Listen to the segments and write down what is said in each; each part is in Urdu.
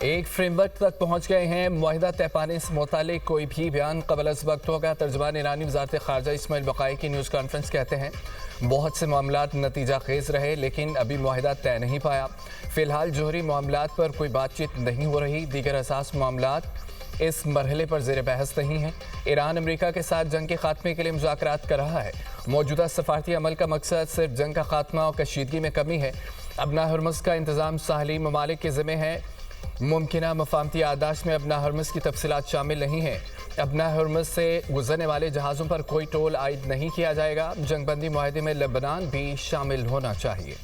ایک فریم ورک تک پہنچ گئے ہیں. معاہدہ طے پانے سے متعلق کوئی بھی بیان قبل از وقت ہوگا. ترجمان ایرانی وزارت خارجہ اسماعیل بقائی کی نیوز کانفرنس کہتے ہیں بہت سے معاملات نتیجہ خیز رہے لیکن ابھی معاہدہ طے نہیں پایا. فی الحال جوہری معاملات پر کوئی بات چیت نہیں ہو رہی. دیگر اساس معاملات اس مرحلے پر زیر بحث نہیں ہیں. ایران امریکہ کے ساتھ جنگ کے خاتمے کے لیے مذاکرات کر رہا ہے. موجودہ سفارتی عمل کا مقصد صرف جنگ کا خاتمہ اور کشیدگی میں کمی ہے. ابنا ہرمز کا انتظام ساحلی ممالک کے ذمہ ہے. ممکنہ مفاہمتی یادداشت میں ابنا ہرمز کی تفصیلات شامل نہیں ہیں. ابنا ہرمز سے گزرنے والے جہازوں پر کوئی ٹول عائد نہیں کیا جائے گا. جنگ بندی معاہدے میں لبنان بھی شامل ہونا چاہیے.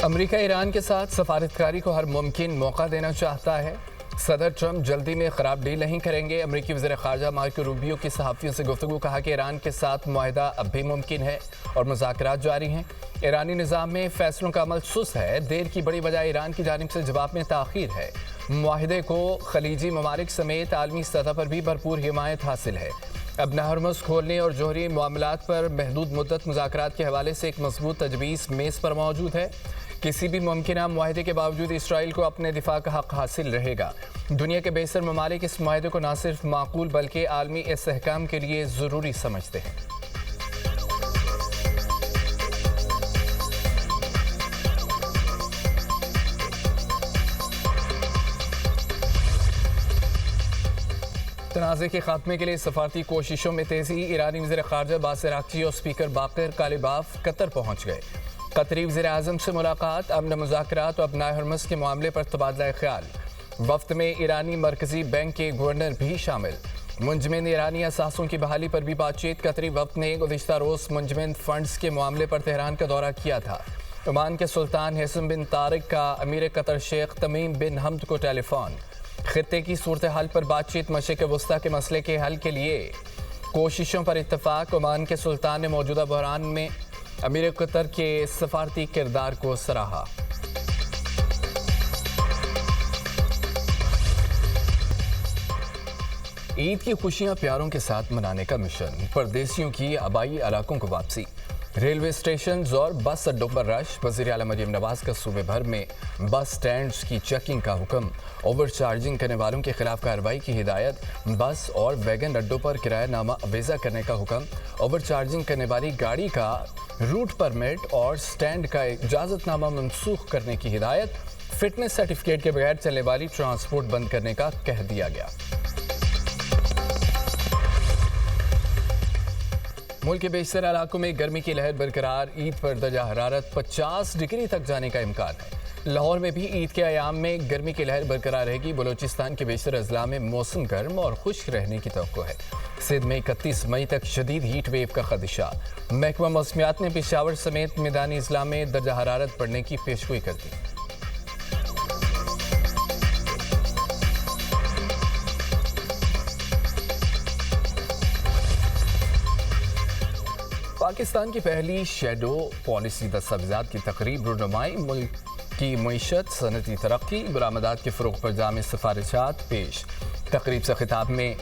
امریکہ ایران کے ساتھ سفارتکاری کو ہر ممکن موقع دینا چاہتا ہے. صدر ٹرمپ جلدی میں خراب ڈیل نہیں کریں گے. امریکی وزیر خارجہ مارکو روبیو کی صحافیوں سے گفتگو کہا کہ ایران کے ساتھ معاہدہ اب بھی ممکن ہے اور مذاکرات جاری ہیں. ایرانی نظام میں فیصلوں کا عمل سست ہے. دیر کی بڑی وجہ ایران کی جانب سے جواب میں تاخیر ہے. معاہدے کو خلیجی ممالک سمیت عالمی سطح پر بھی بھرپور حمایت حاصل ہے. ابنا ہرمز کھولنے اور جوہری معاملات پر محدود مدت مذاکرات کے حوالے سے ایک مضبوط تجویز میز پر موجود ہے. کسی بھی ممکنہ معاہدے کے باوجود اسرائیل کو اپنے دفاع کا حق حاصل رہے گا. دنیا کے بیشتر ممالک اس معاہدے کو نہ صرف معقول بلکہ عالمی استحکام کے لیے ضروری سمجھتے ہیں. تنازع کے خاتمے کے لیے سفارتی کوششوں میں تیزی. ایرانی وزیر خارجہ عباس عراقچی اور اسپیکر باقر کالباف قطر پہنچ گئے. قطری وزیر اعظم سے ملاقات. امن مذاکرات اور ابنائے ہرمز کے معاملے پر تبادلہ خیال. وفد میں ایرانی مرکزی بینک کے گورنر بھی شامل. منجمد ایرانی اثاثوں کی بحالی پر بھی بات چیت. قطری وفد نے گزشتہ روز منجمد فنڈز کے معاملے پر تہران کا دورہ کیا تھا. عمان کے سلطان حسن بن طارق کا امیر قطر شیخ تمیم بن حمد کو ٹیلی فون. خطے کی صورتحال پر بات چیت. مشرق وسطیٰ کے مسئلے کے حل کے لیے کوششوں پر اتفاق. عمان کے سلطان نے موجودہ بحران میں امیر قطر کے سفارتی کردار کو سراہا. عید کی خوشیاں پیاروں کے ساتھ منانے کا مشن. پردیسیوں کی آبائی علاقوں کو واپسی. ریلوے اسٹیشنز اور بس اڈوں پر رش. وزیر اعلیٰ مریم نواز کا صوبے بھر میں بس سٹینڈز کی چیکنگ کا حکم. اوور چارجنگ کرنے والوں کے خلاف کارروائی کی ہدایت. بس اور ویگن اڈوں پر کرایہ نامہ اویزہ کرنے کا حکم. اوور چارجنگ کرنے والی گاڑی کا روٹ پرمٹ اور سٹینڈ کا اجازت نامہ منسوخ کرنے کی ہدایت. فٹنس سرٹیفکیٹ کے بغیر چلنے والی ٹرانسپورٹ بند کرنے کا کہہ دیا گیا. ملک کے بیشتر علاقوں میں گرمی کی لہر برقرار. عید پر درجہ حرارت 50 ڈگری تک جانے کا امکان ہے. لاہور میں بھی عید کے ایام میں گرمی کی لہر برقرار رہے گی. بلوچستان کے بیشتر اضلاع میں موسم گرم اور خشک رہنے کی توقع ہے. سندھ میں 31 مئی تک شدید ہیٹ ویو کا خدشہ. محکمہ موسمیات نے پشاور سمیت میدانی اضلاع میں درجہ حرارت بڑھنے کی پیشگوئی کر دی. پاکستان کی پہلی شیڈو پالیسی دستاویزات کی تقریب. رونمائی ملک کی معیشت, صنعتی ترقی, برآمدات کے فروغ پر جامع سفارشات پیش. تقریب سے خطاب میں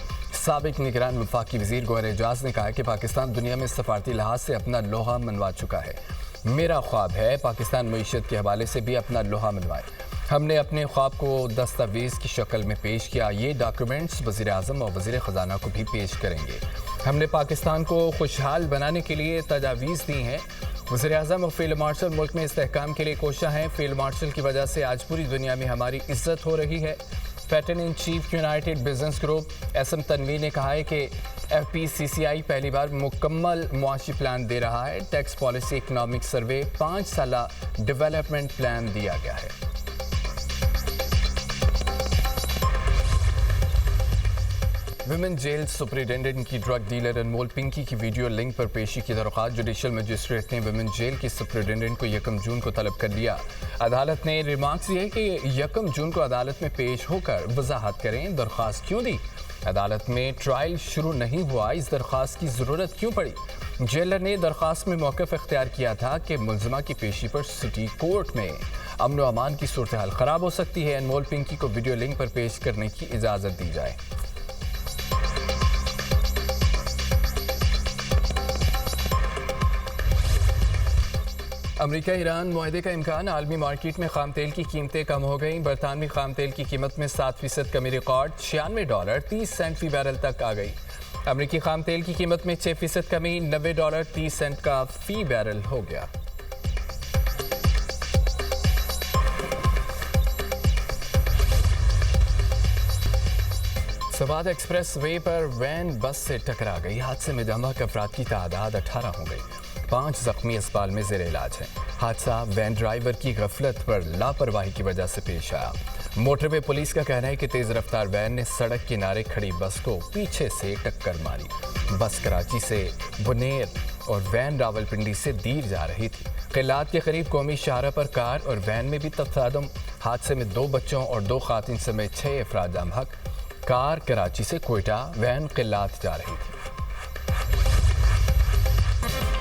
سابق نگران وفاقی وزیر گوہر اعجاز نے کہا کہ پاکستان دنیا میں سفارتی لحاظ سے اپنا لوہا منوا چکا ہے. میرا خواب ہے پاکستان معیشت کے حوالے سے بھی اپنا لوہا منوائے. ہم نے اپنے خواب کو دستاویز کی شکل میں پیش کیا. یہ ڈاکیومنٹس وزیر اعظم اور وزیر خزانہ کو بھی پیش کریں گے. ہم نے پاکستان کو خوشحال بنانے کے لیے تجاویز دی ہیں. وزیر اعظم اور فیلڈ مارشل ملک میں استحکام کے لیے کوشاں ہیں. فیلڈ مارشل کی وجہ سے آج پوری دنیا میں ہماری عزت ہو رہی ہے. Patron in chief United Business Group S M Tanveer نے کہا ہے کہ ایف پی سی سی آئی پہلی بار مکمل معاشی پلان دے رہا ہے. ٹیکس پالیسی اکنامک سروے 5 سالہ ڈیولپمنٹ پلان دیا گیا ہے. ویمن جیل سپرنٹینڈنٹ کی ڈرگ ڈیلر انمول پنکی کی ویڈیو لنک پر پیشی کی درخواست. جوڈیشل مجسٹریٹ نے ویمن جیل کی سپرنٹینڈنٹ کو 1 جون کو طلب کر لیا. عدالت نے ریمارکس دیے کہ 1 جون کو عدالت میں پیش ہو کر وضاحت کریں درخواست کیوں دی. عدالت میں ٹرائل شروع نہیں ہوا, اس درخواست کی ضرورت کیوں پڑی. جیلر نے درخواست میں موقف اختیار کیا تھا کہ ملزمہ کی پیشی پر سٹی کورٹ میں امن و امان کی صورتحال خراب ہو سکتی ہے. انمول پنکی کو ویڈیو لنک پر پیش کرنے کی اجازت دی جائے. امریکہ ایران معاہدے کا امکان، عالمی مارکیٹ میں خام تیل کی قیمتیں کم ہو گئیں، برطانوی خام تیل کی قیمت میں 7% کمی، ریکارڈ $96.30 فی بیرل تک آ گئی۔ امریکی خام تیل کی قیمت میں 6% کمی، $90.30 کا فی بیرل ہو گیا۔ Swat express way per when بس سے ٹکرا گئی، حادثے میں دھماکہ افراد کی تعداد 18 ہو گئی، 5 زخمی اسپتال میں زیر علاج ہیں۔ حادثہ وین ڈرائیور کی غفلت پر لاپرواہی کی وجہ سے پیش آیا۔ موٹر وے پولیس کا کہنا ہے کہ تیز رفتار وین نے سڑک کنارے کھڑی بس کو پیچھے سے ٹکر ماری۔ بس کراچی سے بنیر اور وین راولپنڈی سے دیر جا رہی تھی۔ قلات کے قریب قومی شاہراہ پر کار اور وین میں بھی تصادم، حادثے میں 2 بچوں اور 2 خواتین سمیت 6 افراد جاں بحق۔ کار کراچی سے کوئٹہ، وین قلات جا رہی تھی۔